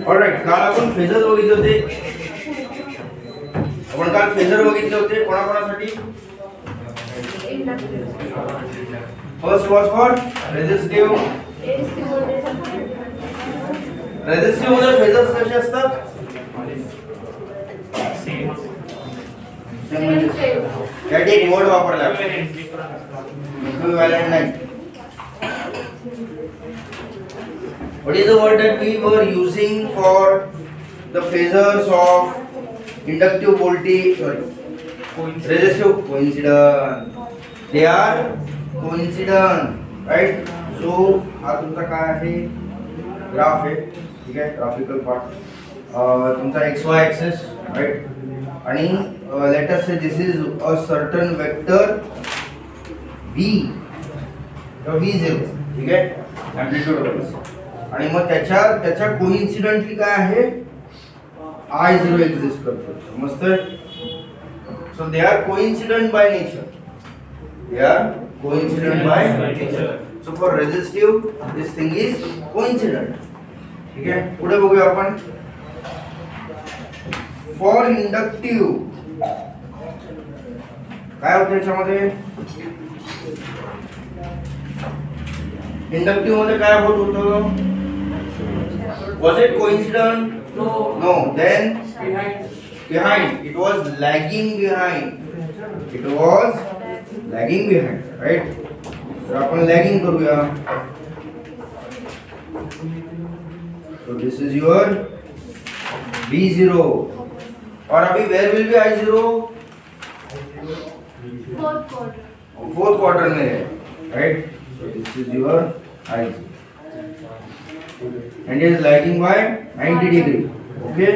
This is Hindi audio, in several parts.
ऑलराइट, काल आपण फेजर बघितले होते. आपण काल फेजर बघितले होते कोणाकोणासाठी. First was for resistive. Resistive मध्ये फेजर्स कसे असतात. त्यात एक वर्ड वापरला इक्विव्हॅलेंट नाही. What is the word that we were using for the phasors of inductive voltage? Resistive. Coincident. They are coincident, right? So हा तुमचा काय आहे, ग्राफ आहे, ठीक आहे, ग्राफिकल पार्ट. तुमचा XY एक्सिस, राइट. आणि let us say this is a certain vector V or V0, ठीक आहे, amplitude वाइज. आणि मग त्याच्या कोइन्सिडेंटली काय आहे, I0 एक्झिस्ट करतो. समजतंय. So they are coincident by nature. They are coincident by nature. So for resistive this thing is coincident. ठीक आहे, पुढे बघूया आपण. फॉर इंडक्टिव्ह काय होतं याच्यामध्ये. इंडक्टिव्ह मध्ये काय होत होतं. Was it coincident? No. Then behind. It was lagging behind. It was lagging behind, right? तर आपण lagging करूया. So this is your V0. और अभी where will be I0? Fourth quarter में है, right? So this is your I0. And it is lagging by 90 degree. Okay.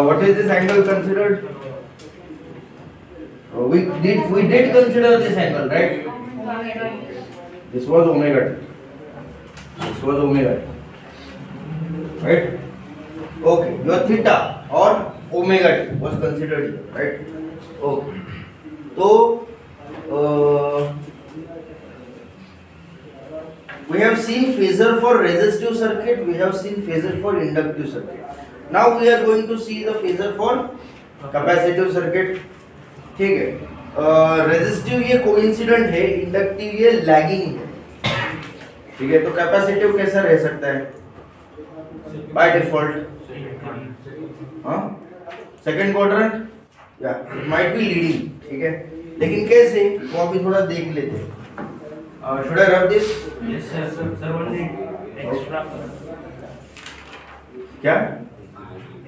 What is this angle considered? We did consider this angle, right? This was omega t. This was omega t, right? Okay. Your theta or omega t was considered here, right? Okay. So we have seen phasor for resistive circuit, we have seen phasor for inductive circuit. Now we are going to see the phasor for capacitive circuit. ठीक है. रेजिस्टिव ये कोइंसिडेंट है, इंडक्टिव ये लैगिंग है. ठीक है, तो कैपेसिटिव कैसा रह सकता है बाय डिफॉल्ट. हाँ, सेकंड क्वाड्रेंट, या इट माइट बी लीडिंग. ठीक है, लेकिन कैसे वो अभी थोड़ा देख लेते हैं. Should I rub this? Yes, sir. Sir, only extra. क्या?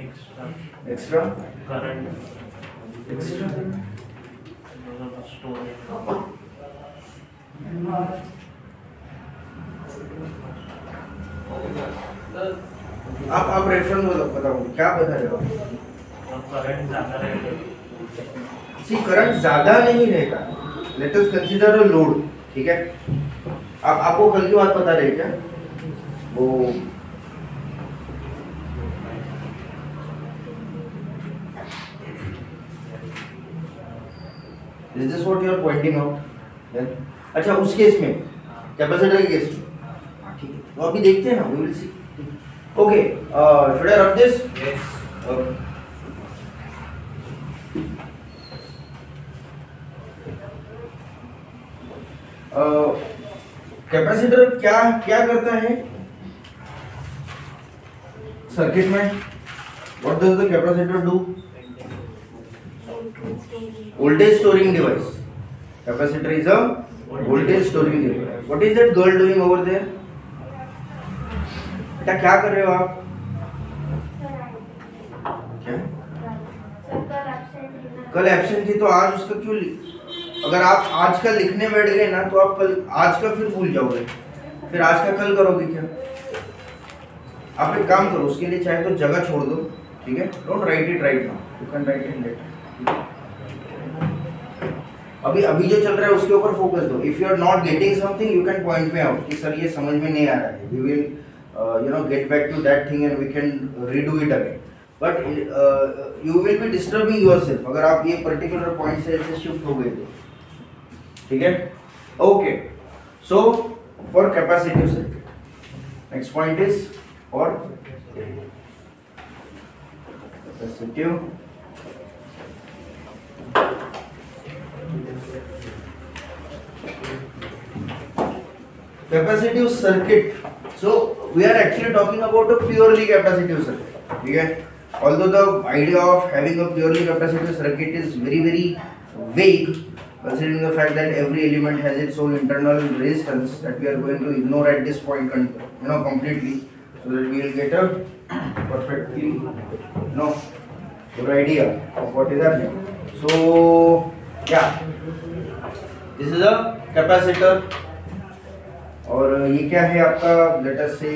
Extra. Extra? Current. Extra? Storage. आप रेफरेंस बताओ, क्या बता रहे हो. करंट ज्यादा रहेगा. सी, करंट ज्यादा नहीं रहेगा. Let us consider a load. ठीक है, आपको कल की बात पता रहे क्या. वो is this what you are pointing out. अच्छा, उस केस में, कैपेसिटर के केस में, ठीक है, तो अभी देखते हैं ना, we will see. Okay, should I rub this. Yes. Capacitor क्या करता है सर्किट में. What does the capacitor do. Voltage storing device. Capacitor is a voltage storing device. What is that girl doing over there. बेटा क्या कर रहे हो आप. क्या कल एब्सेंट थी तो आज उसका क्यों. अगर आप आज का लिखने बैठ गए ना तो आप कल आज का फिर भूल जाओगे. फिर आज का कल करोगे क्या. आप एक काम करो, उसके लिए चाहे तो जगह छोड़ दो. ठीक है, don't write it right now, you can write it later. अभी जो चल रहा है उसके ऊपर फोकस दो. If you are not getting something you can point me out कि सर ये समझ में नहीं आ रहा है. We will get back to that thing and we can redo it again. But you will be disturbing yourself अगर आप ये पर्टिकुलर पॉइंट से शिफ्ट हो गए तो. ठीक है. Okay, so for capacitive circuit Next point is for capacitive circuit. So we are actually talking about a purely capacitive circuit. Okay? Although the idea of having a purely capacitive circuit is very vague, considering the fact that every element has its own internal resistance, that we are going to ignore at this point, completely, so that we will get a perfectly, good idea of what is happening. So yeah, this is a capacitor. और ये क्या है आपका, let us say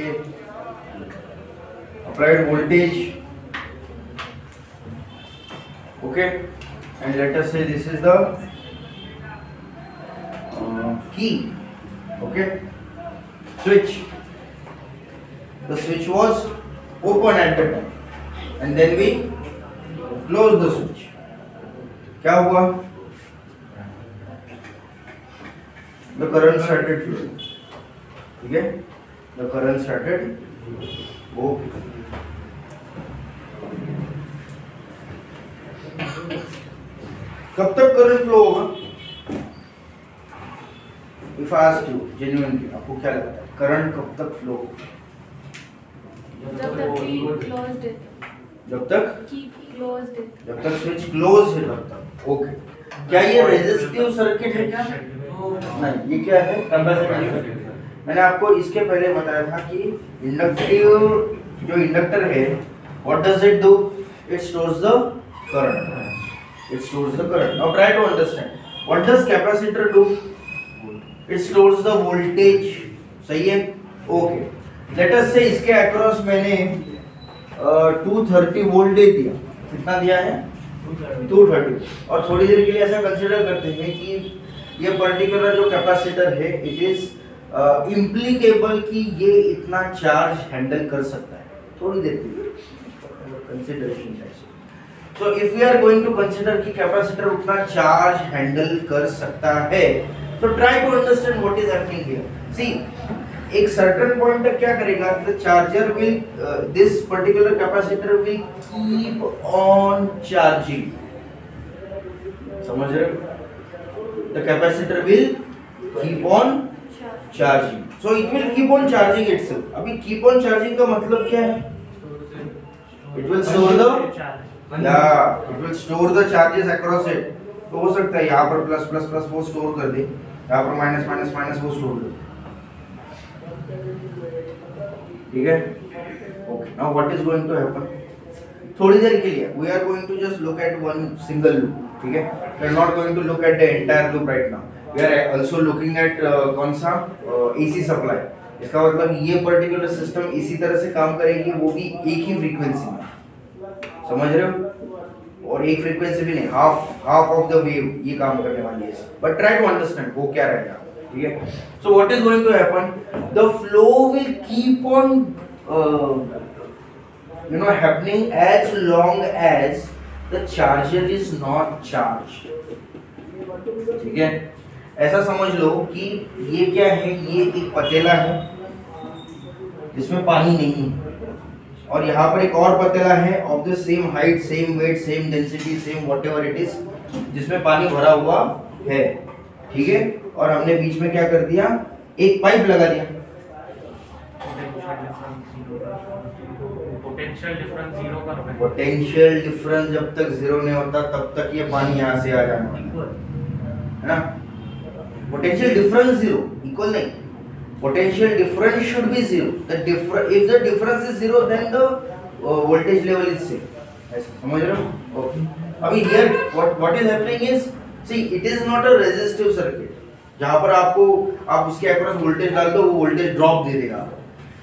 applied voltage, okay, and let us say this is the key, okay, switch. The switch was open at the time, and then we close the switch. क्या हुआ? The current started flowing. ठीक है, the current started flowing. कब तक करंट फ्लो होगा? If I ask you genuinely, आपको क्या लगता है करंट कब तक फ्लो होगा? जब तक की क्लोज्ड है, जब तक की क्लोज्ड है, जब तक स्विच क्लोज है तब तक। ओके, क्या ये रेजिस्टिव सर्किट है क्या? नहीं, ये क्या है? Capacitive circuit. मैंने आपको इसके पहले बताया था कि इंडक्टिव जो इंडक्टर है, what does it do? It stores the current, it stores the current. Now try to understand what does capacitor do? It stores the voltage, सही है, ओके। लेट अस से इसके अक्रॉस मैंने 230 वोल्ट दे दिया। कितना दिया है? 230। और थोड़ी देर के लिए ऐसा कंसीडर करते हैं कि ये पर्टिकुलर जो कैपेसिटर है, इट इज इम्प्लीकेबल कि ये इतना चार्ज हैंडल कर सकता है। थोड़ी देर के लिए कंसीडरेशन है। So if we are going to consider कि कैपेसिटर उतना चार्ज हैंडल कर सकता है, तो try to understand what is happening here. See, एक सर्टेन पॉइंट तक क्या करेगा? The charger will, this particular capacitor will keep on charging. समझ रहे हो? The capacitor will keep on charging, so it will keep on charging itself. अभी keep on charging का मतलब क्या है? It will store the, it will store the charges across it. तो हो सकता है यहाँ पर प्लस प्लस प्लस वो स्टोर कर दे, यहाँ पर माइनस माइनस माइनस वो स्टोर कर दे, ठीक है? Okay, now what is going to happen? थोड़ी देर के लिए we are going to just look at one single loop, ठीक है? We are not going to look at the entire loop right now. We are also looking at कौन सा AC सप्लाई। इसका मतलब ये पर्टिकुलर सिस्टम इसी तरह से काम करेगी, वो भी एक ही फ्रीक्वेंसी में, समझ रहे हो? और एक फ्रीक्वेंसी भी नहीं, हाफ ऑफ द वेव ये काम करने वाली है। बट ट्राई टू अंडरस्टैंड वो क्या रहेगा, ठीक है? So what is going to happen? The flow will keep on happening as long as the charger is not charged, ठीक है? ऐसा समझ लो कि ये क्या है, ये एक पतीला है जिसमें पानी नहीं है, और यहाँ पर एक और पतीला है of the same height, same weight, same density, same whatever it is, जिसमें पानी भरा हुआ है, ठीक है? और हमने बीच में क्या कर दिया? एक पाइप लगा दिया। पोटेंशियल डिफरेंस जब तक जीरो नहीं होता तब तक ये पानी यहाँ से आ जाना है ना। पोटेंशियल डिफरेंस जीरो, इक्वल नहीं, potential difference should be zero. If the difference is zero then the voltage level is same. ऐसा समझ रहे हो? ओके, अभी here what is happening is, see it is not a resistive circuit जहां पर आप उसके अक्रॉस वोल्टेज डाल दो, वो वोल्टेज ड्रॉप दे देगा।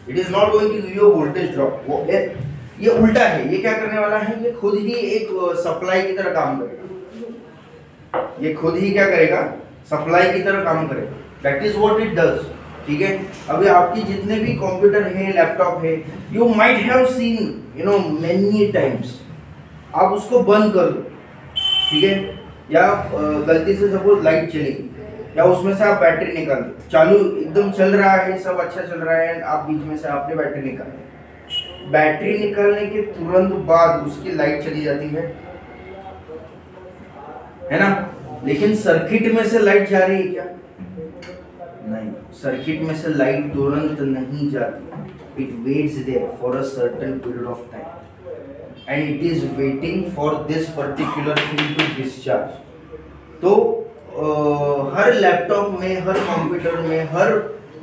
It is not going to give you voltage drop. ये उल्टा है, ये क्या करने वाला है? ये खुद ही एक सप्लाई की तरह काम करेगा। ये खुद ही क्या करेगा? सप्लाई की तरह काम करेगा। That is what it does, ठीक है? अभी आपकी जितने भी कंप्यूटर है, लैपटॉप है, you might have seen many times, आप उसको बंद कर दो, ठीक है? या गलती से सपोज लाइट चली, या उसमें से आप बैटरी निकाल दो, चालू एकदम चल रहा है, सब अच्छा चल रहा है, आप बीच में से आपने बैटरी निकाली, बैटरी निकालने के तुरंत बाद उसकी लाइट चली जाती है ना, लेकिन सर्किट में से लाइट जा रही है क्या? नहीं, सर्किट में से लाइट तुरंत नहीं जाती, it waits there for a certain period of time and it is waiting for this particular thing to discharge. तो हर लैपटॉप में, हर कंप्यूटर में, हर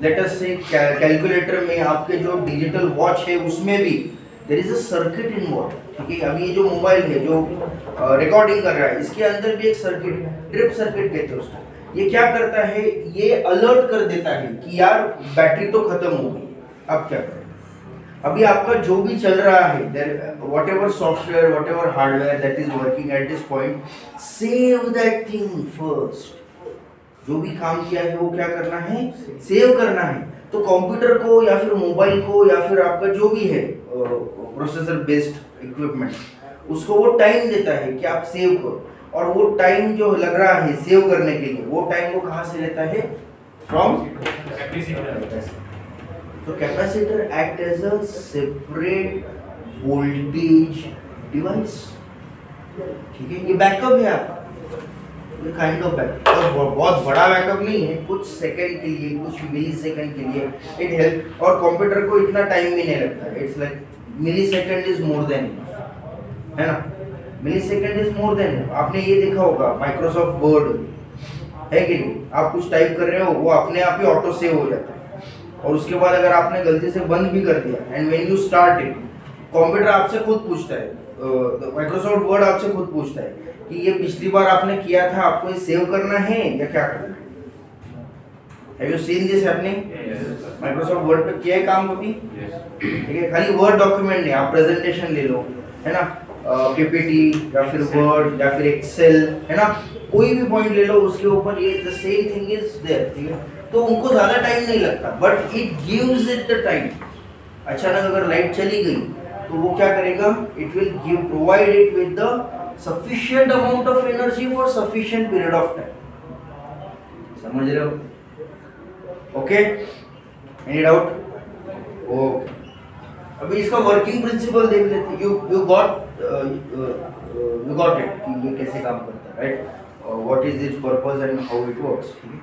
लेट अस से कैलकुलेटर में, आपके जो डिजिटल वॉच है उसमें भी there is a circuit involve, ठीक है। अभी ये जो मोबाइल है जो रिकॉर्डिंग कर रहा है, इसके अंदर भी एक सर्किट, ट्रिप सर्किट कहते हैं उसको। ये क्या करता है, ये अलर्ट कर देता है कि यार बैटरी तो खत्म हो गई, अब क्या करें। अभी आपका जो भी चल रहा है, what ever software, what ever hardware that is working at this point, save that thing first. जो भी काम किया है वो क्या करना है, सेव करना है। तो कंप्यूटर को या फिर मोबाइल को या फिर आपका जो भी है प्रोसेसर बेस्ड इक्विपमेंट, उसको वो टाइम देता है कि आप सेव करो, और वो टाइम जो लग रहा है सेव करने के लिए, वो टाइम वो कहाँ से लेता है, फ्रॉम कैपेसिटर। तो capacitor act as a separate voltage device, ठीक है। ये बैकअप है आपका, ये काइंड ऑफ बैकअप, और बहुत बड़ा बैकअप नहीं है, कुछ सेकंड के लिए, कुछ मिली सेकंड के लिए इट हेल्प। और कंप्यूटर को इतना टाइम भी नहीं लगता, it's like millisecond is more than, है ना, millisecond is more than. आपने ये देखा होगा माइक्रोसॉफ्ट वर्ड है कि नहीं, आप कुछ टाइप कर रहे हो वो अपने आप ही ऑटो सेव हो जाता है, और उसके बाद अगर आपने गलती से बंद भी कर दिया and when you start it, computer आपसे खुद पूछता है, माइक्रोसॉफ्ट वर्ड आपसे खुद पूछता है कि ये पिछली बार आपने किया था, आपको ये सेव करना है या क्या करना है। Have you seen this happening? Microsoft word पे किया है काम कभी? ठीक है, खाली वर्ड डॉक्यूमेंट नहीं, आप प्रेजेंटेशन ले लो, है ना, पीपीटी या फिर वर्ड या फिर एक्सेल, है ना, कोई भी पॉइंट ले लो, उसके ऊपर ये the same thing is there, ठीक है। तो उनको ज्यादा टाइम नहीं लगता, but it gives it the time. अचानक अगर लाइट चली गई तो वो क्या करेगा, it will give provide it with the sufficient amount of energy for sufficient period of time। समझ रहे हो? Okay, any doubt? ओके, अभी इसका वर्किंग प्रिंसिपल देख लेते हैं। यू गॉट इट कि ये कैसे काम करता है, right, what is it's purpose and how it works, ठीक है।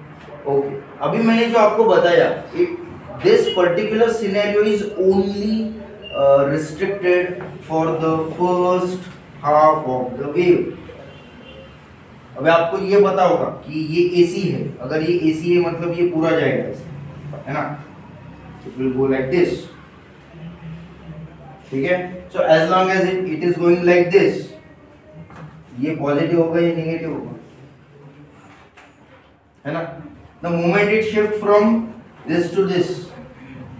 ओके, अभी मैंने जो आपको बताया, this particular scenario is only restricted for the first half of the wave। अब आपको ये पता होगा कि ये AC है, अगर ये AC है मतलब ये पूरा जाएगा ऐसे, है ना, it will go like this, ठीक है। so as long as it is going like this, ये पॉजिटिव होगा या नेगेटिव होगा, है ना। the moment it shift from this to this,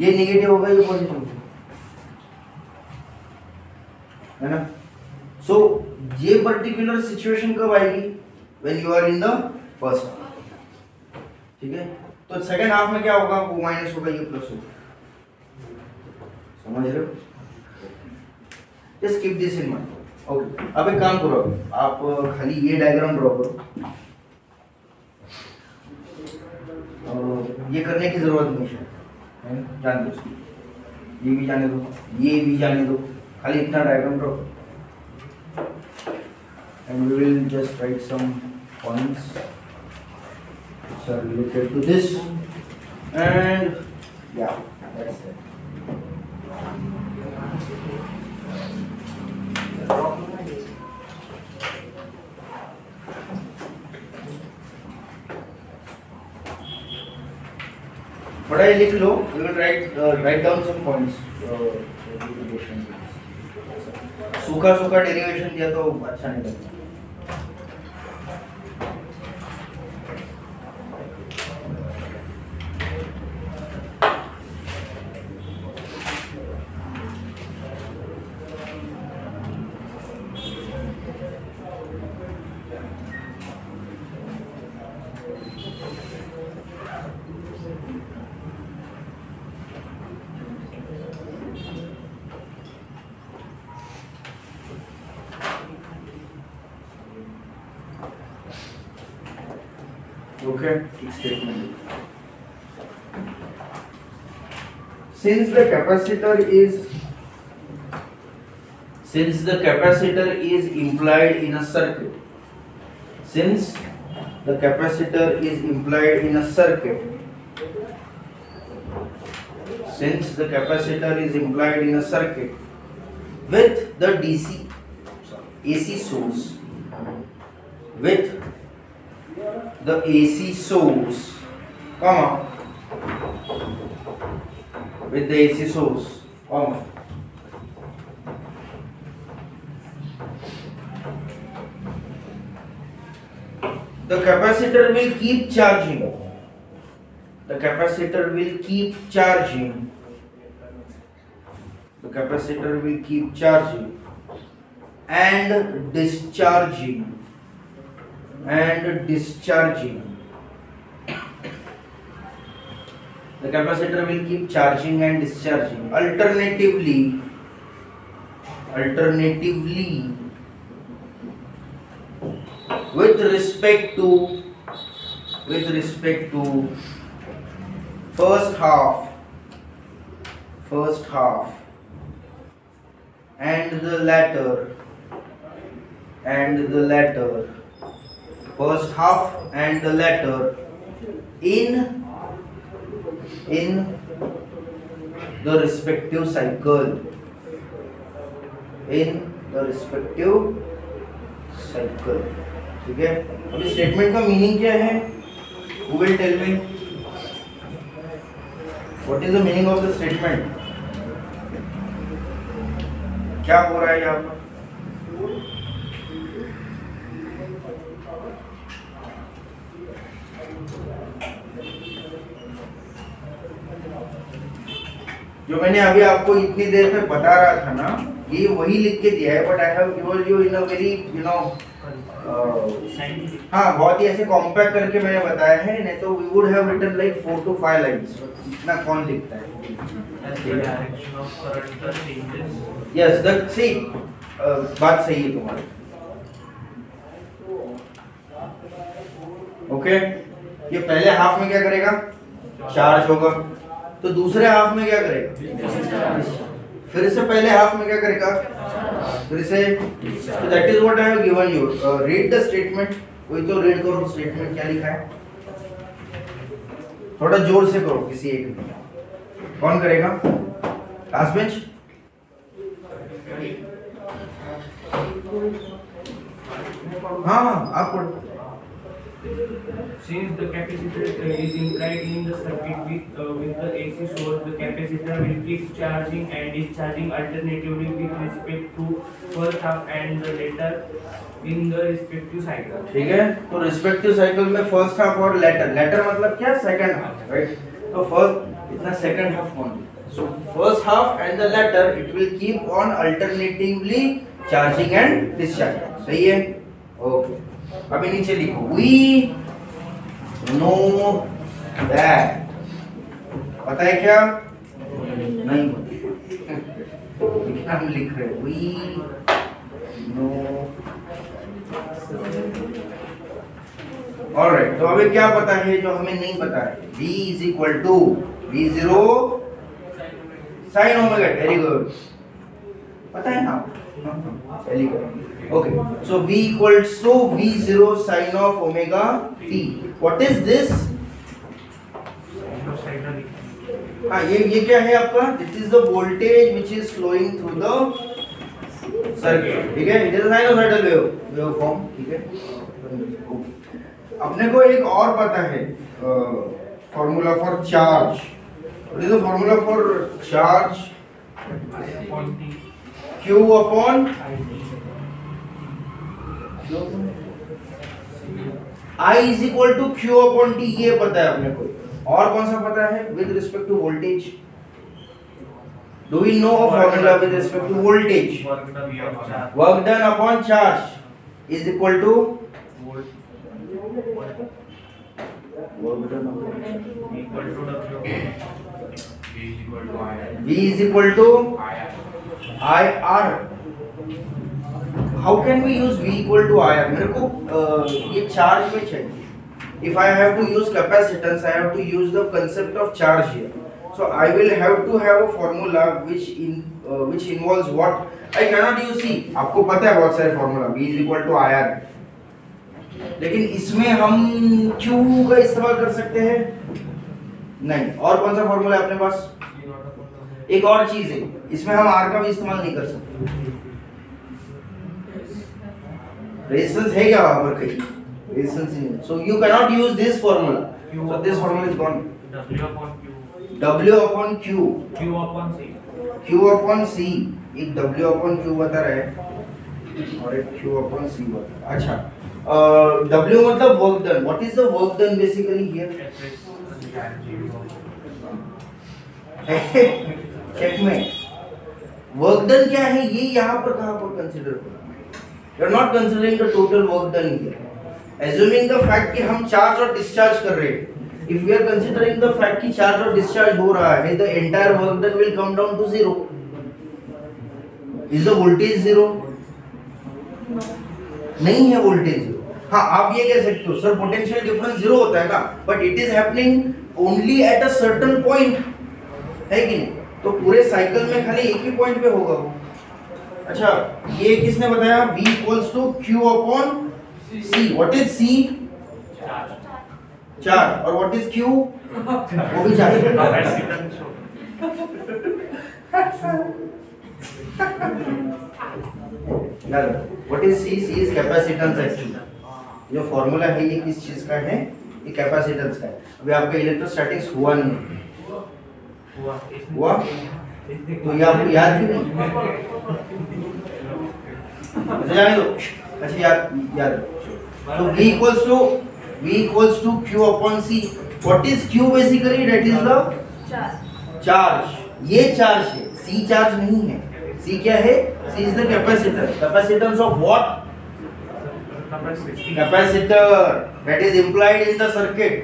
ये नेगेटिव होगा या पॉजिटिव होगा, है ना। सो ये पर्टिकुलर सिचुएशन कब आएगी, when you are in the first half, ठीक है। तो सेकंड हाफ में क्या होगा, वो माइनस होगा, ये प्लस होगा, समझ रहे हो? Just keep this in mind. Okay, अब एक काम करो, आप खाली ये डायग्राम ड्रॉ करो, ये करने की जरूरत नहीं है, जान दो, ये भी जाने दो, ये भी जाने दो, खाली इतना diagram draw, and we will just write some points which are related to this, and yeah, that's it. बड़ा ही लिख लो, we will write down some points, सूखा सूखा डेरिवेशन दिया तो अच्छा नहीं लगता। Okay, statement. Since the capacitor is implied in a circuit, since the capacitor is implied in a circuit, since the capacitor is implied in a circuit with the AC source, with the AC source, comma, with the AC source, comma, the capacitor will keep charging. The capacitor will keep charging. The capacitor will keep charging and discharging. The capacitor will keep charging and discharging. Alternatively, with respect to first half and the latter, first half and the latter in the respective cycle, ठीक है. अब इस स्टेटमेंट का मीनिंग क्या है? Who will tell me? What is the meaning of the statement? क्या हो रहा है यहाँ पर? जो मैंने अभी आपको इतनी देर में बता रहा था ना, ये वही लिख के दिया है, but I have given you in a very हाँ, बहुत ही ऐसे कॉम्पैक्ट करके मैंने बताया है. नहीं तो we would have written like 4 to 5 lines. इतना कौन लिखता है? यस, दैट सी बात सही है तुम्हारी. ओके, ये पहले हाफ में क्या करेगा? चार्ज होगा. तो दूसरे हाफ में क्या करेगा? फिर से पहले हाफ में क्या करेगा? फिर से. तो that is what I have given you. Read the statement. कोई तो रीड करो स्टेटमेंट क्या लिखा है. थोड़ा जोर से करो. किसी एक ने. कौन करेगा? Last bench. हाँ, आप पढ़ो. Since the capacitor is implied in the circuit with the AC source, the capacitor will keep charging and discharging alternatively with respect to first half and the latter in the respective cycle. ठीक है. तो रिस्पेक्टिव साइकिल में फर्स्ट हाफ और लेटर मतलब क्या? Second half, right. तो फर्स्ट इतना सेकंड हाफ कौन? So first half and the latter it will keep on alternatively charging and discharging. सही है. ओके, अभी नीचे लिखो. We know that. पता है क्या? नहीं. हम लिख रहे हैं वी नो. ऑलराइट, तो अभी क्या पता है जो हमें नहीं पता है? V is equal to V0 sin omega. Very good. पता है ना? Very good. Okay, so V equals to V0 sin of omega t. What is this? हाँ, ये क्या है आपका? This is the voltage which is flowing through the circuit. ठीक है. It is a sinusoidal waveform. ठीक है. अपने को एक और पता है formula for charge. What is the formula for charge? Q upon I is equal to Q upon T. ये पता है अपने को. और कौन सा पता है? With respect to voltage. Do we know a formula with respect to voltage? Work done upon charge is equal to work done upon V is equal to IR. How can we use V equal to IR? मेरे को ये चार्ज में चाहिए. if I have to use capacitance, I have to use the concept of charge here. So I will have to have a formula which involves what? I cannot use C. आपको पता है बहुत सारे formula B is equal to IR, लेकिन इसमें हम Q का इस्तेमाल कर सकते हैं नहीं. और कौन सा फॉर्मूला है अपने पास? एक और चीज है, इसमें हम R का भी इस्तेमाल नहीं कर सकते. रेजिस्टेंस है क्या वहां पर कहीं? रेजिस्टेंस नहीं है. So you can not use this formula. So this formula is gone. W upon Q. Q upon C. Q upon C. एक W upon Q बता रहा है और एक Q upon C बता. अच्छा, W मतलब work done. What is the work done basically here? Checkmate. Work done क्या है ये यहाँ पर कहाँ पर कंसीडर करना? You are not considering the total work done here. Assuming the fact कि हम चार्ज और डिस्चार्ज कर रहे हैं. If we are considering the fact कि चार्ज और डिस्चार्ज हो रहा है, the entire work done will come down to zero. Is the voltage zero? नहीं है voltage zero. हाँ, आप ये कह सकते हो सर पोटेंशियल डिफरेंस जीरो होता है ना, but it is happening only at a certain point, है कि नहीं? तो पूरे साइकिल में खाली एक ही पॉइंट पे होगा वो. अच्छा, ये किसने बताया? V equals to Q upon C. What is C? Charge. और what is Q? वो भी चार्ज. यार, what is C? C is capacitance actually. जो फॉर्मूला है ये किस चीज का है? ये कैपेसिटेंस का है. अभी आपका इलेक्ट्रोस्टैटिक्स हुआ नहीं. हुआ तो ये आपको याद क्यों नहीं? मुझे जाने दो. अच्छा याद. तो V equals to Q upon C. What is Q basically? That is the charge. ये चार्ज है, C चार्ज नहीं है. C क्या है? C is the capacitance. Capacitance of what? Capacitor. That is implied in the circuit.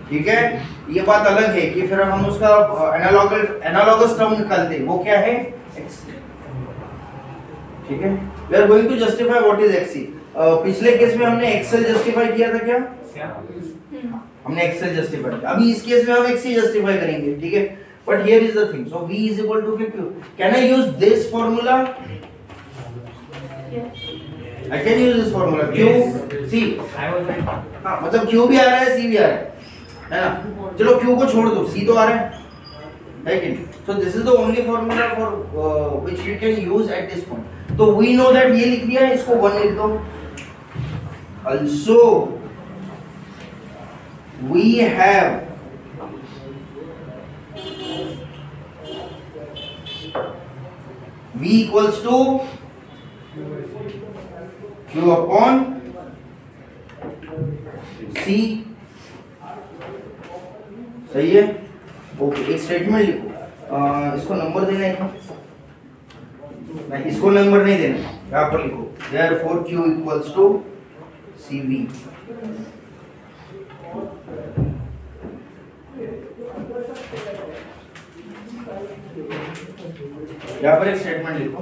ठीक है, ये बात अलग है कि फिर हम उसका एनालॉगस टर्म निकालते हैं. वो क्या है? XC. ठीक है, we are going to justify what is XC. पिछले केस में हमने XL जस्टिफाई किया था क्या? हमने XL जस्टिफाई किया. अभी इस केस में हम XC जस्टिफाई करेंगे. ठीक है, but here is the thing. So V is equal to Q. Can I use this formula? I can use this formula. Q C. हाँ, मतलब Q भी आ रहा है, C भी आ रहा है ना? चलो Q को छोड़ दो, C तो आ रहा है कि नहीं? So this is the only formula for which we can use at this point. तो we know that ये लिख दिया है, इसको 1 लिख दो. Also we have V equals to Q upon C. सही है? ओके, एक स्टेटमेंट लिखो. इसको नंबर देना है क्या? नहीं, इसको नंबर नहीं देना. यहाँ पर लिखो therefore Q equals to CV. यहाँ पर एक स्टेटमेंट लिखो.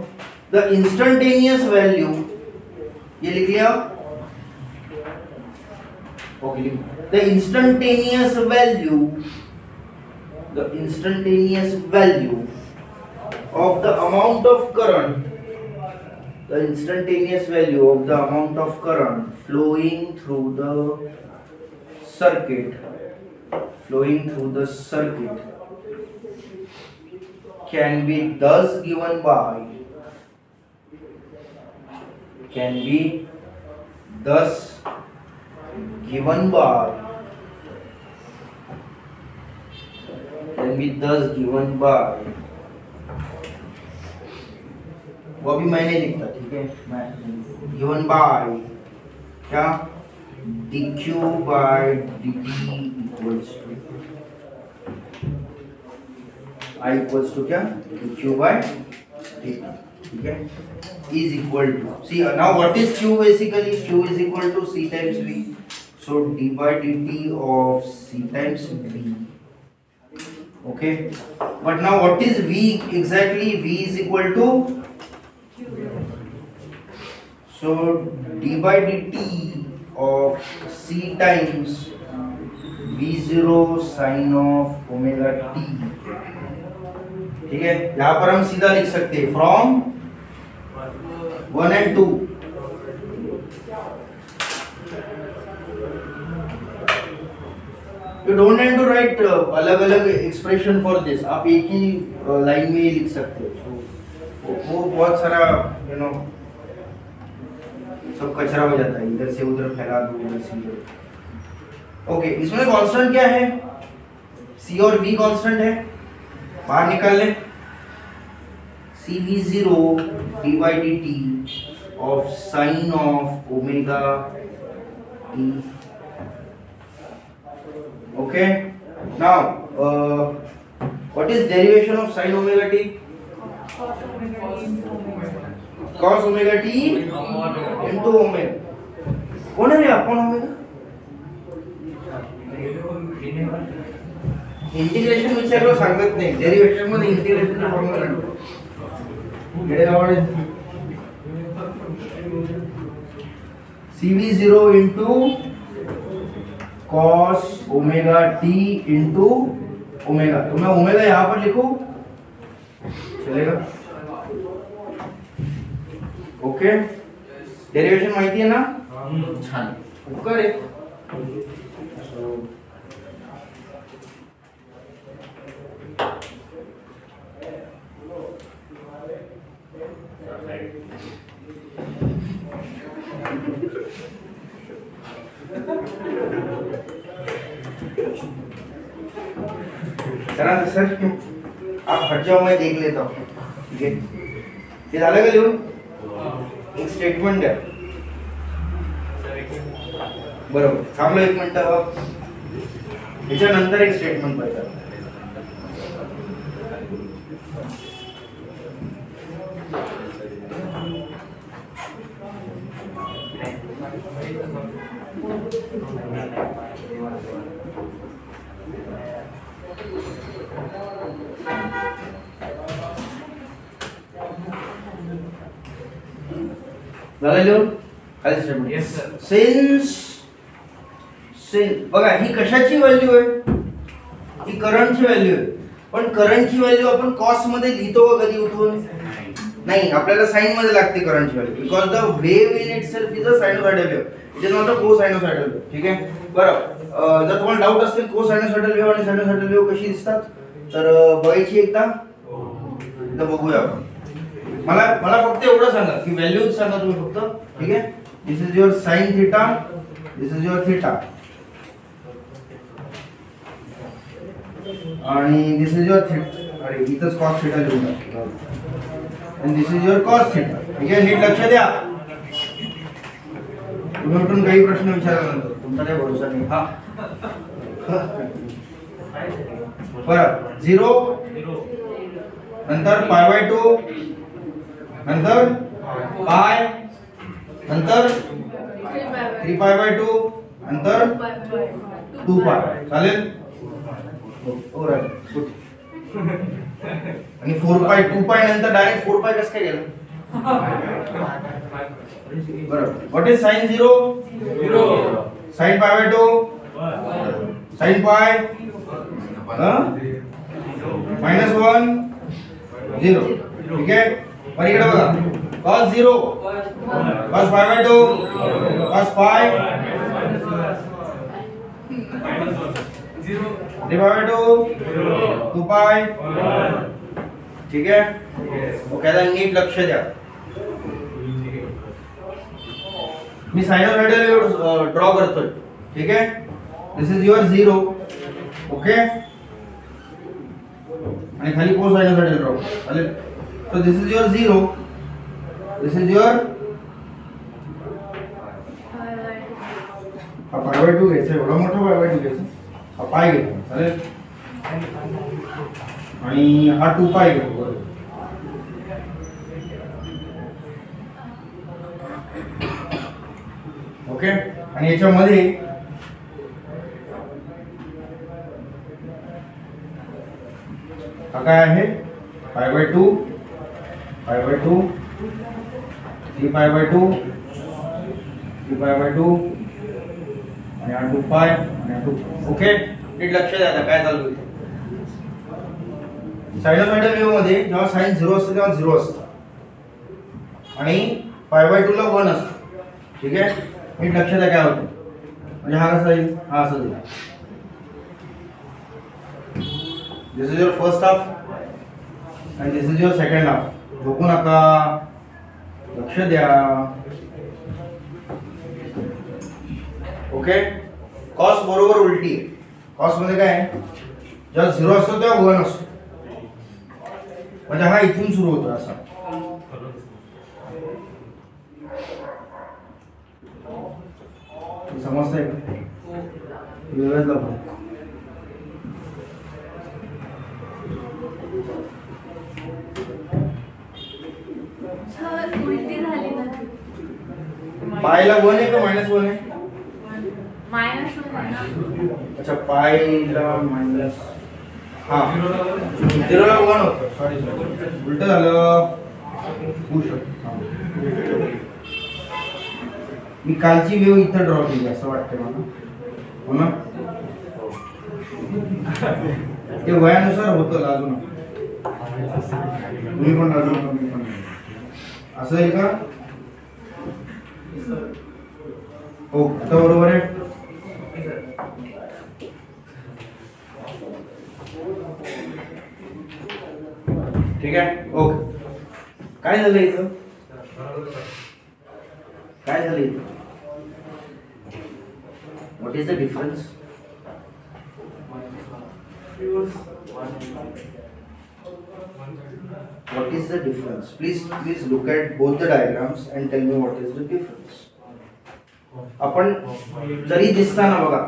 द इंस्टेंटेनियस वैल्यू, ये लिख लिया. ओके, लिखो the instantaneous value of the amount of current, flowing through the circuit can be thus given by वो भी मैंने लिखा. ठीक है, मैं गिवन बाय क्या? dq by dt equals to I equals to क्या? dq by dt. ठीक है, is equal to, see now what is q basically? Q is equal to c times v. So d by dt of c times v. Okay, but now what is v exactly? V is equal to, so d by dt of c times v0 sin of omega t। ठीक है, यहाँ पर हम सीधा लिख सकते हैं from 1 and 2। You don't have to write अलग अलग एक्सप्रेशन फॉर दिस, आप एक ही लाइन में ही लिख सकते हो। वो बहुत सारा सब कचरा हो जाता है, इधर से उधर फैला दो, उधर से इधर। ओके, इसमें कांस्टेंट क्या है? c और v कांस्टेंट है, बाहर निकाल लें। cv0 d by dt of sin of omega t। Okay, now what is derivation of sin omega t? Cos omega t into omega। कौन है अपॉन ओमेगा? इंटिग्रेशन विचारलं सांगत नाही, डेरिवेशन मध्ये इंटिग्रेशन फॉर्म्युला लागतो। cv0 into cos omega t into omega. तो मैं ओमेगा यहाँ पर लिखूं, चलेगा? ओके, डेरिवेशन माहिती है ना? छान, उपकार आहे। सर आप हट जाओ, मैं देख लेता हूँ। ठीक है, ये झालं का लिहून? एक स्टेटमेंट द्या। बरोबर, थांबलो एक मिनिट, याच्यानंतर एक स्टेटमेंट पाहिजे। झालं लिहून? खाली स्टेटमेंट। Yes, sir. सिन्स बघा, ही कशाची व्हॅल्यू आहे? ही करंटची व्हॅल्यू आहे, पण करंटची व्हॅल्यू आपण कॉस मध्ये लिहितो का कधी उठून? नाही, आपल्याला साइन मध्ये लागते करंटची value, because the wave in itself is a sinusoidal wave, it is not a cosinusoidal wave. ठीक आहे, बरं, जर तुम्हाला डाऊट असतील कोसाइनोसॉइडल वेव्ह आणि साइनोसॉइडल वेव्ह कशी दिसतात, तर बघायची एकदा बघूया आपण। मला फक्त एवढं सांगा की व्हॅल्यूज सांगा तुम्ही फक्त। ठीक आहे, this is your sine theta, this is your theta, आणि दिस इज युअर थीटा, अरे इथंच कॉस थीटा लिहून टाक, आणि this is your cos theta. ठीक आहे, नीट लक्ष द्या। तुम्ही उठून काही प्रश्न विचारल्यानंतर तुमचा काही भरोसा नाही। हा बरं, 0 नंतर π/2, नंतर पाय, नंतर 3π/2, नंतर 2π। चालेल? हो राईट, गुड। आणि 4π 2π नंतर डायरेक्ट 4π कसं काय गेलं? बरोबर। What is sin 0? 0, sin π/2, 1, sin π -1, 0। ठीक आहे, और इकडे बघा, cos 0, cos π/2, cos π, 3π/2, 2π। ठीक आहे, ओके, नीट लक्ष द्या। मी साइनोसॉइडल वेव्ह ड्रॉ करतोय। ठीक आहे, दिस इज युअर 0, ओके, आणि खाली कोसाइनोसॉइडल ड्रॉ। चालेल? So this is your 0, this is your π/2 घ्यायचं, एवढा मोठा π/2 घ्यायचं, हा पाय घ्यायचा। चालेल? आणि हा 2π घ्यायचा। ओके, आणि याच्यामध्ये हा काय आहे? π/2, π/2, 3π/2, 3π/2, आणि हा 2 पाय आणि हा 2 पाय. ओके, नीट लक्ष द्या आता काय चालू आहे. सायनोसॉइडल वेव्ह मध्ये जेव्हा साइन 0 असते तेव्हा 0 असतं आणि π/2 ला 1 असतं. ठीक आहे, नीट लक्ष द्या काय होतं. म्हणजे हा कसा येईल, हा असा येईल. This is your first half आणि this is your second half. झोपू नका, लक्ष द्या. ओके, कॉस बरोबर उलटी आहे. कॉस मध्ये काय आहे, जेव्हा 0 असतो तेव्हा 1 असतो. म्हणजे हा इथून सुरू होतो असा. समजतंय का? व्यवस्थित लागतो. सर उलटी झाली ना ती. पायला 1 आहे का -1 आहे? -1 आहे ना. अच्छा, पायला मायनस, हा 0 ला 1 होतं. सॉरी उलट झालं. मी कालची वेव इथं ड्रॉ केली असं वाटतंय मला, हो ना? ते वयानुसार होतं लाजून. तुम्ही पण लाजू नका, मी पण नाही. असं आहे का? हो, आता बरोबर आहे. ठीक आहे, ओके. काय झालं इथं, काय झालं इथं? What is the difference? What is the difference? Please look at both the diagrams and tell me what is the difference. आपण जरी दिसताना बघा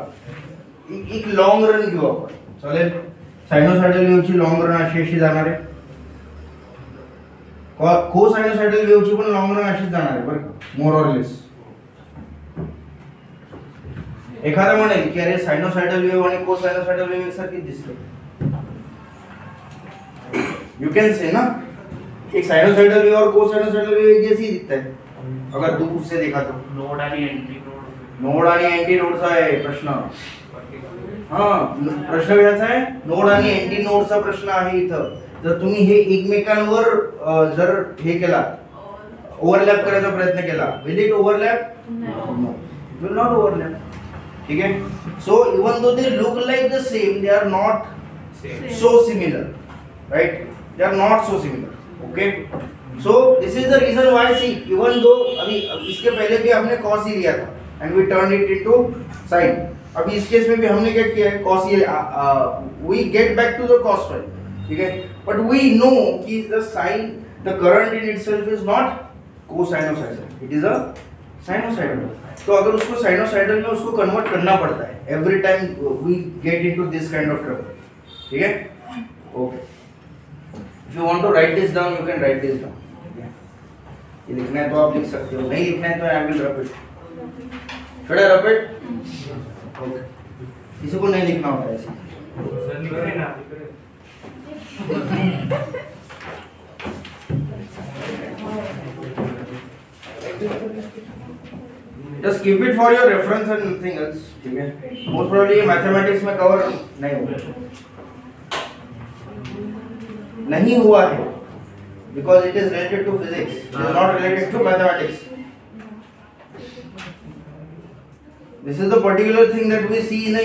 एक लॉंग रन घेऊ आपण, चालेल? सायनोसायडल वेव्हची लॉंग रन अशी जाणार आहे. को सायनोसायडल वेव्हची पण लॉंग रन अशीच जाणार आहे बरं, मोर ऑर लेस. एखादा म्हणेल की अरे सायनोसायडल वेव्ह आणि को सायनोसायडल वेव्ह एकसारखी दिसते. यू कैन से ना, एक साइनोसॉइडल वेव और कोसाइनोसॉइडल वेव एक जैसी दिखता है अगर दूर से देखा तो. नोड आणि एंटी नोड आणि अँटी नोडचा आहे प्रश्न. हा, प्रश्न घ्यायचा आहे नोड आणि अँटी नोडचा प्रश्न आहे इथं. जर तुम्ही हे एकमेकांवर जर हे केला, ओव्हरलॅप करायचा प्रयत्न केला, will it overlap? No, will not overlap. ठीक आहे. So even though they look like the same, they are not so similar, right? They are not so similar. Okay, so this is the reason why, see, even though अभी इसके पहले भी हमने cos ही लिया था and we turned it into sin. अभी इस केस में भी हमने क्या किया है, cos he we get back to the cos phi. ठीक है, but we know कि the sin, the current in itself is not cosinusoidal, it is a sinusoidal. तो अगर उसको sinusoidal में उसको convert करना पड़ता है every time we get into this kind of trouble. ठीक है, okay. If you want to write this down, you can write this down. ये लिखना है तो आप लिख सकते हो, नहीं लिखना है तो I will repeat. Should I repeat? Okay. किसी को नहीं लिखना होता है ऐसे. Just keep it for your reference and nothing else. ठीक है. Most probably ये mathematics में cover नहीं होगा. नहीं हुआ है because it is related to physics, it is not related to mathematics. This is the particular thing that we see in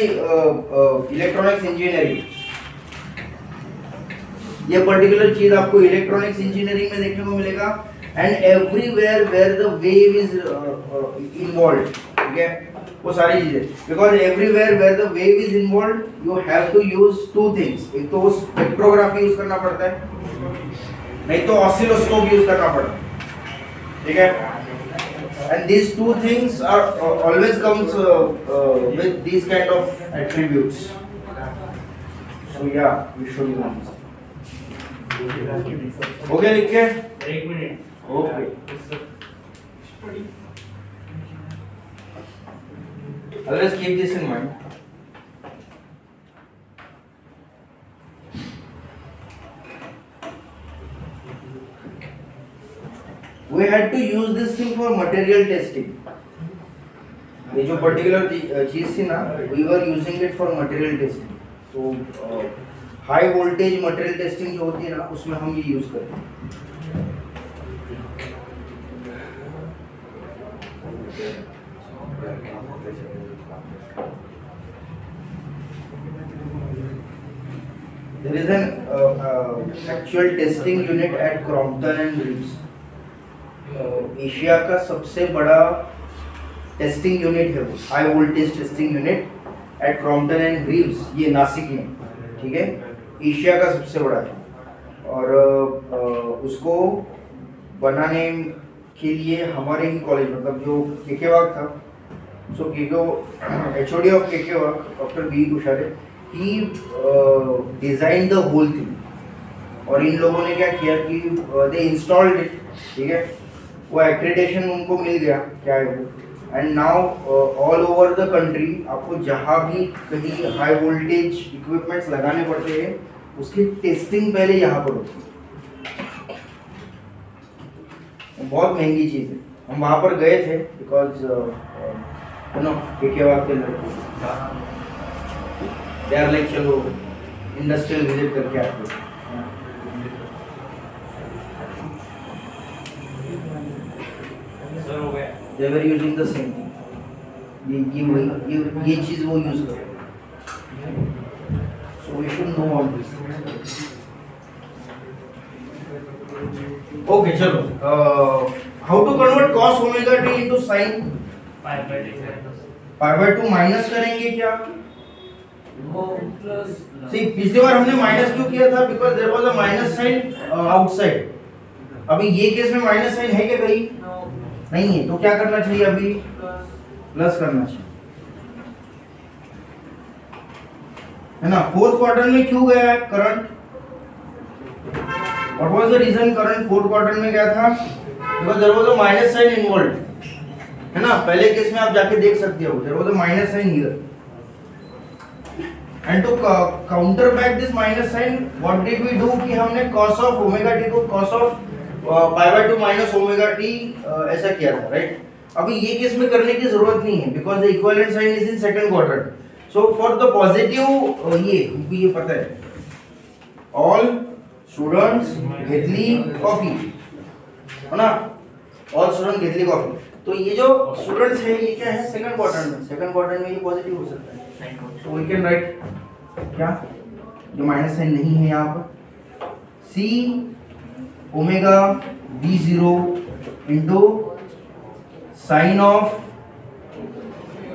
electronics engineering. ये particular चीज आपको electronics engineering में देखने को मिलेगा, and everywhere where the wave is involved, ठीक है, वो सारी चीजें, because everywhere where the wave is involved you have to use two things. एक तो स्पेक्ट्रोग्राफी यूज करना पड़ता है, नहीं तो ऑसिलोस्कोप यूज करना पड़ता है. ठीक है, and these two things are always comes with these kind of attributes. So yeah, we should learn. Okay, लिख के 1 minute. Okay. Always keep this in mind. We had to use this thing for material testing. ये जो पर्टिकुलर चीज थी ना, we were using it for material testing. तो हाई वोल्टेज मटेरियल टेस्टिंग जो होती है ना, उसमें हम ये यूज करते हैं। There is an actual testing unit at Crompton and Reeves. Asia का सबसे बड़ा टेस्टिंग यूनिट है वो, high voltage testing unit at Crompton and Reeves, ये नासिक में, ठीक है, एशिया का सबसे बड़ा है। और उसको बनाने के लिए हमारे ही कॉलेज, मतलब जो केकेवाग था, so HOD of K K Wagh doctor B Kushare, he design the whole thing. और इन लोगों ने क्या किया कि दे इंस्टॉल्ड इट, ठीक है, वो एक्रेडिटेशन उनको मिल गया, क्या है वो, and now all over the country आपको जहाँ भी कहीं हाई वोल्टेज इक्विपमेंट्स लगाने पड़ते हैं, उसकी टेस्टिंग पहले यहाँ पर होती है। बहुत महंगी चीज़ है। हम वहाँ पर गए थे बिकॉज यू नो केकेवाग के लड़के दे आर लाइक चलो इंडस्ट्रियल विजिट करके आते हैं। सर हो गया। They were using the same thing. ये चीज वो यूज कर रहे हैं। So we should know all this. Okay, चलो. How to convert cos omega t into sin? Pi by 2 pi by 2 minus करेंगे क्या? प्लस See, पिछली बार हमने माइनस क्यों किया था? Because there was a minus sign outside. अभी ये केस में माइनस साइन है क्या कहीं? नहीं है, तो क्या करना चाहिए अभी? प्लस करना चाहिए, है ना। फोर्थ क्वार्टर में क्यों गया है current? What was the reason current fourth quarter में गया था? Because there was a minus sign involved, है ना। पहले केस में आप जाके देख सकते हो, there was a minus sign here, and to counter back this minus sign what did we do कि हमने cos ऑफ ओमेगा टी को cos of pi by 2 minus omega t ऐसा किया था, राइट। अभी ये केस में करने की जरूरत नहीं है because the equivalent sine is in second quadrant. So for the positive ये हमको ये पता है, ऑल स्टूडेंट्स घेतली कॉफी, है ना, ऑल स्टूडेंट घेतली कॉफी। तो ये जो स्टूडेंट्स है ये क्या है? सेकंड क्वाड्रेंट में, सेकंड क्वाड्रेंट में ये पॉजिटिव हो सकता है। सो वी कैन राइट क्या, जो माइनस साइन नहीं है यहाँ पर, c omega b0 into sine of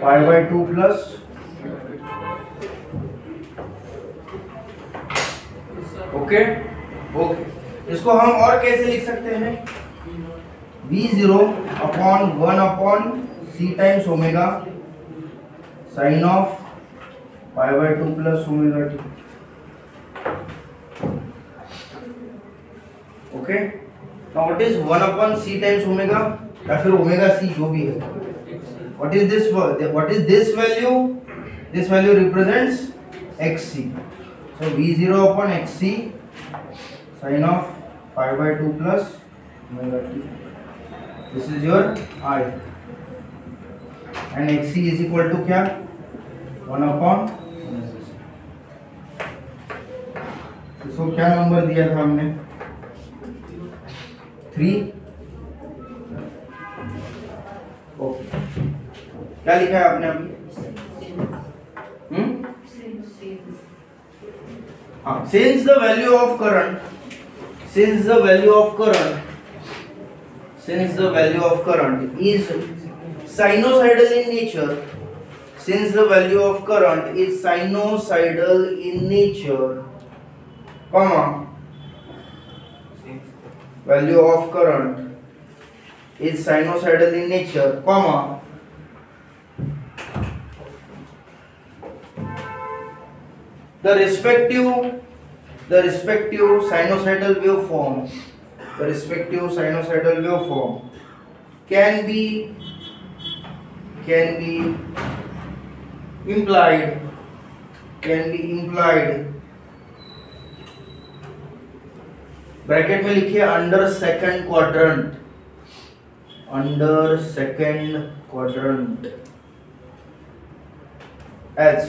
pi by 2 plus okay okay. इसको हम और कैसे लिख सकते हैं? b0 upon 1 upon c times omega sine of pi by 2 plus omega t, okay. Now what is 1 upon c times omega, या फिर ओमेगा c जो भी है, what is this, what is this value? This value represents xc, so v0 upon xc sign of pi by 2 plus omega t, this is your I, and xc is equal to क्या? 1 अपॉन, इसको क्या नंबर दिया था हमने? 3। ओके, क्या लिखा है आपने अभी? हाँ, since the value of current, since the value of current is sinusoidal in nature, since the value of current is sinusoidal in nature, comma, value of current is sinusoidal in nature, comma, the respective sinusoidal waveform can be implied bracket में लिखिए अंडर सेकंड क्वाड्रेंट, एज,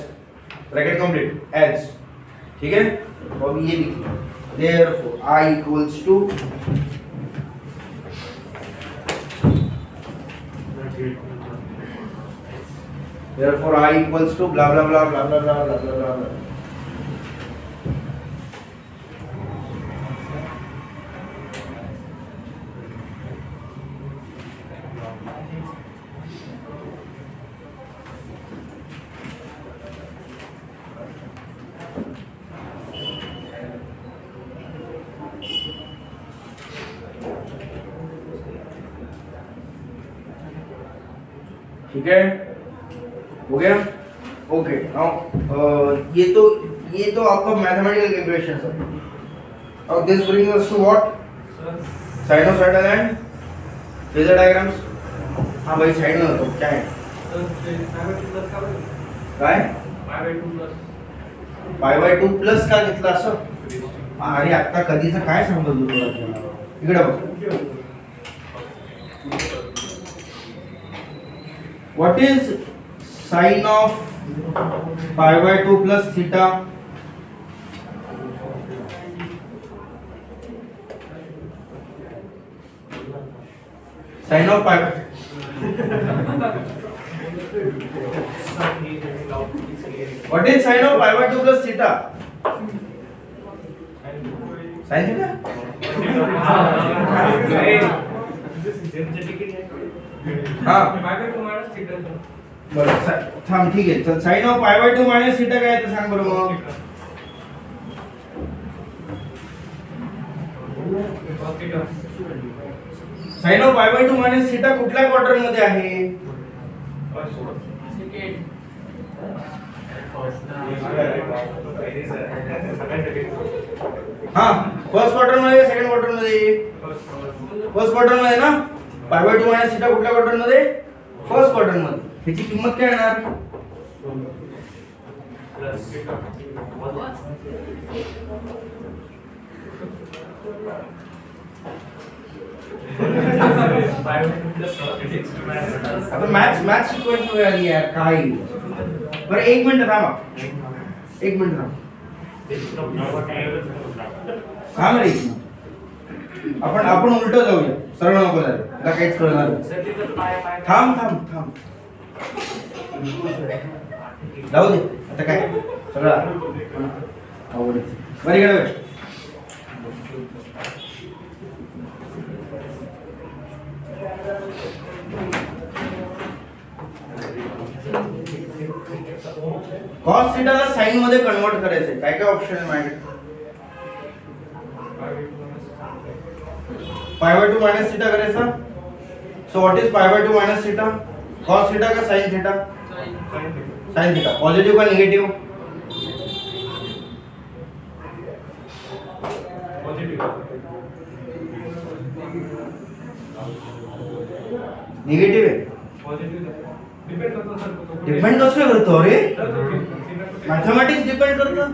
ब्रैकेट कंप्लीट एज, ठीक है। तो अब ये लिखिए therefore I equals to therefore I equals to blah blah blah blah blah blah blah blah blah blah. ठीक है, हो गया। ओके, नाउ ये तो आपका मैथमेटिकल कैलकुलेशन है। अब this brings us to what? Sinusoidal and phasor diagrams. हाँ भाई, साइड में तो क्या है? काय π/2 प्लस का घेतला असं? अरे आता कधीचं काय सांगतो तुला? इकडे बघ, what is sin of π/2 plus theta? Sin of pi. What is sin of π/2 plus theta? Sin theta? हाँ बरं, थांब, ठीक आहे। तर साइन ऑफ π/2 मायनस थीटा काय आहे ते सांग बरं मग। साइन ऑफ π/2 मायनस थीटा कुठल्या क्वाड्रंट मध्ये आहे? हाँ, फर्स्ट क्वाड्रंट मध्ये, सेकंड क्वाड्रंट मध्ये? फर्स्ट क्वाड्रंट मध्ये ना। π/2 मायनस थीटा कुठल्या क्वाड्रंट मध्ये? फर्स्ट क्वाड्रंट मध्ये। ह्याची किंमत काय येणार? आता मॅथ्स शिकवायची वेळ आली यार, काय बरं। एक मिनिट थांबा, एक मिनिट थांब, थांब रे। आपण उलट जाऊया, सरळ नको जायला, मला काहीच कळणार नाही। थांब थांब थांब, जाऊ दे आता, काय सगळं आवडत बरं। इकडे बघ, cos थीटा ला साइन मध्ये कन्वर्ट करायचंय, काय काय ऑप्शन आहे माझ्याकडे? π/2 मायनस थीटा करायचा। So what is π/2 minus theta? cos theta का sin theta? sin theta. Positive का नेगेटिव? निगेटिव आहे। डिपेंड कसं करतो रे? मॅथमॅटिक्स डिपेंड करतं।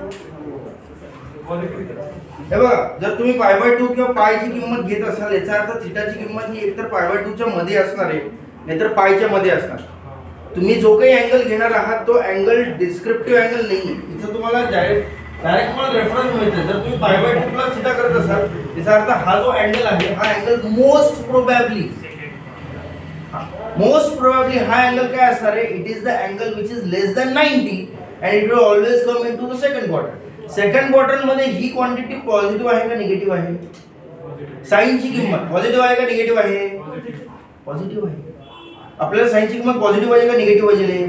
हे बघा, जर तुम्ही π/2 किंवा पायची किंमत घेत असाल, याचा अर्थ थीटाची किंमत ही एकतर π/2 च्या मध्ये असणार आहे, नाहीतर पायच्या मध्ये असणार। तुम्ही जो काही अँगल घेणार आहात तो अँगल डिस्क्रिप्टिव्ह अँगल नाही, इथं तुम्हाला डायरेक्ट तुम्हाला रेफरन्स मिळते। जर तुम्ही π/2 प्लस थीटा करत असाल, याचा अर्थ हा जो अँगल आहे, हा अँगल मोस्ट प्रोबॅबली हा अँगल काय असणार आहे? It is the angle which is less than 90 and it will always come into the second quadrant. Second quadrant मध्ये ही क्वांटिटी पॉझिटिव्ह आहे का निगेटिव्ह आहे? साइन ची किंमत पॉझिटिव्ह आहे का निगेटिव्ह आहे? पॉझिटिव्ह आहे। आपल्याला साइन ची किंमत पॉझिटिव्ह पाहिजे का निगेटिव्ह पाहिजे?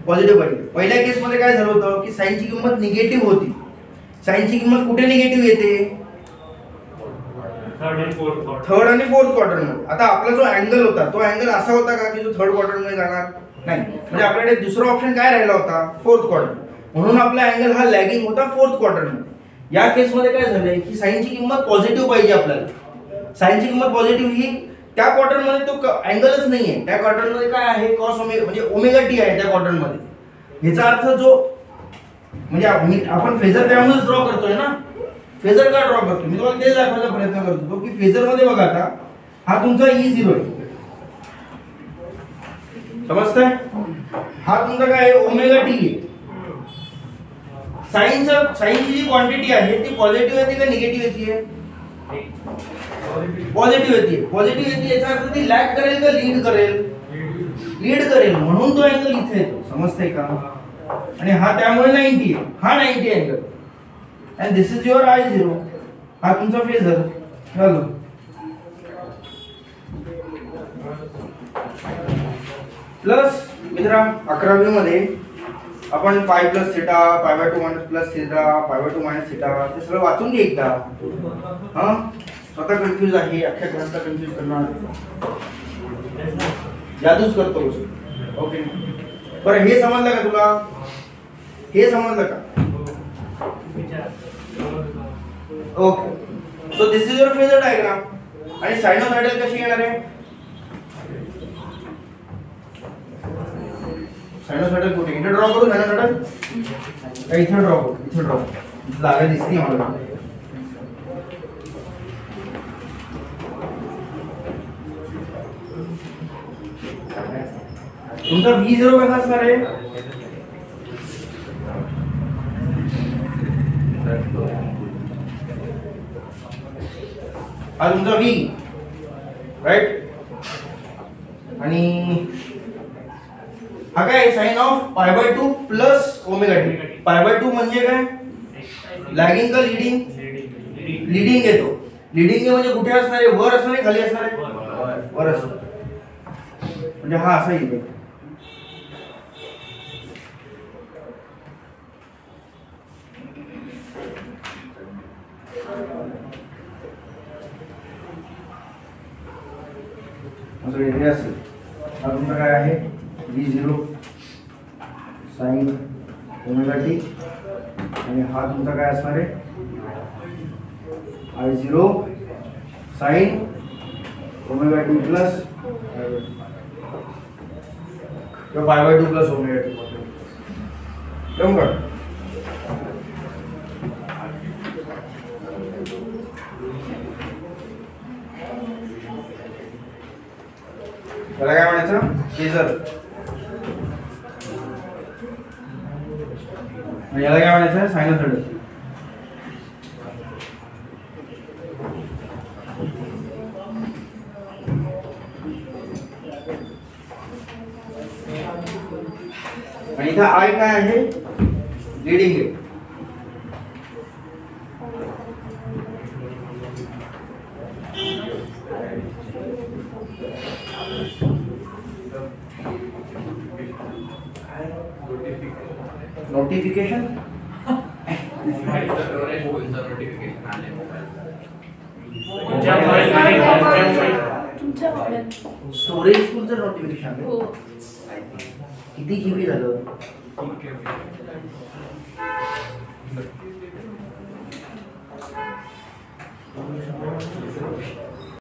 पॉझिटिव्ह पाहिजे। पहिल्या केस मध्ये काय झालं होतं की साइन ची किंमत निगेटिव्ह होती। साइन ची किंमत कुठे निगेटिव्ह येते? थर्ड आणि फोर्थ क्वाड्रंट मध्ये। आता आपला जो अँगल होता तो अँगल असा होता का की जो थर्ड क्वाड्रंट मध्ये जाणार नाही? म्हणजे आपल्याकडे दुसरा ऑप्शन काय राहिला होता? Fourth quadrant. म्हणून आपला अँगल हा लॅगिंग होता फोर्थ क्वाड्रंट मध्ये। या केस मध्ये काय झालंय की साइन ची किंमत पॉझिटिव्ह पाहिजे आपल्याला। साइन ची किंमत पॉझिटिव्ह ही त्या क्वाड्रंट मध्ये तो अँगलच नाहीये। त्या क्वाड्रंट मध्ये काय आहे? cos ओमेगा म्हणजे ओमेगा टी आहे त्या क्वाड्रंट मध्ये। याचा अर्थ जो म्हणजे आपण फेजर त्यामुळेच ड्रॉ करतोय ना। फेजर का ड्रॉ करतो? मी तुम्हाला ते दाखवायचा प्रयत्न करत होतो की फेजर मध्ये बघा, आता हा तुमचा E0 आहे, समजताय? हा तुमचा काय आहे? ओमेगा टी आहे। साइनची जी क्वांटिटी आहे ती पॉझिटिव्ह येते का निगेटिव्ह येते? पॉझिटिव्ह येते. पॉझिटिव्ह येते याचा अर्थ ती लॅग करेल का लीड करेल? लीड करेल, म्हणून तो अँगल इथे येतो. समजतंय का? आणि हा त्यामुळे 90 आहे, हा 90 angle. And this is your I0. हा तुमचा फेजर. चलो प्लस मित्रा 11वी मध्ये आपण pi plus theta, pi by 2 minus plus theta, pi by 2 minus theta ते सगळं वाचून घे एकदा. हा स्वतः कन्फ्यूज आहे, अख्ख्या क्लासला कन्फ्यूज करणार, जादूच करतो. ओके बरं, हे समजलं का तुला? हे समजलं का? Okay, so this is your phasor diagram. आणि सायनोसॉइडल कशी येणार आहे? सायनोसॉइडल कुठे? इथे ड्रॉ करू सायनोसॉइडल का इथे ड्रॉ करू? इथे ड्रॉ करू, जागा दिसते मला. तुमचा V0 कसा असणार आहे? हा तुमचा V राईट. आणि हा काय? Sine of pi by 2 plus omega t. Pi by 2 म्हणजे काय? लॅगिंग का लीडिंग? लीडिंग येतो. लीडिंग म्हणजे कुठे असणार आहे? वर असणार आहे खाली असणार आहे? वर असणार. म्हणजे हा असा येतो. असं इथे असेल. हा तुमचा काय आहे? V0 sine omega T. आणि हा तुमचा काय असणार आहे? I0 sine omega T plus किंवा पाय बाय 2 प्लस ओमेगा टी. बरोबर. त्याला काय म्हणायचं? फेजर. आणि याला काय म्हणायचं? सायनोसॉइडल. आणि इथं I काय आहे? लीडिंग आहे. नोटिफिकेशन स्टोरेज फुलचं नोटिफिकेशन हो. किती GB झालं?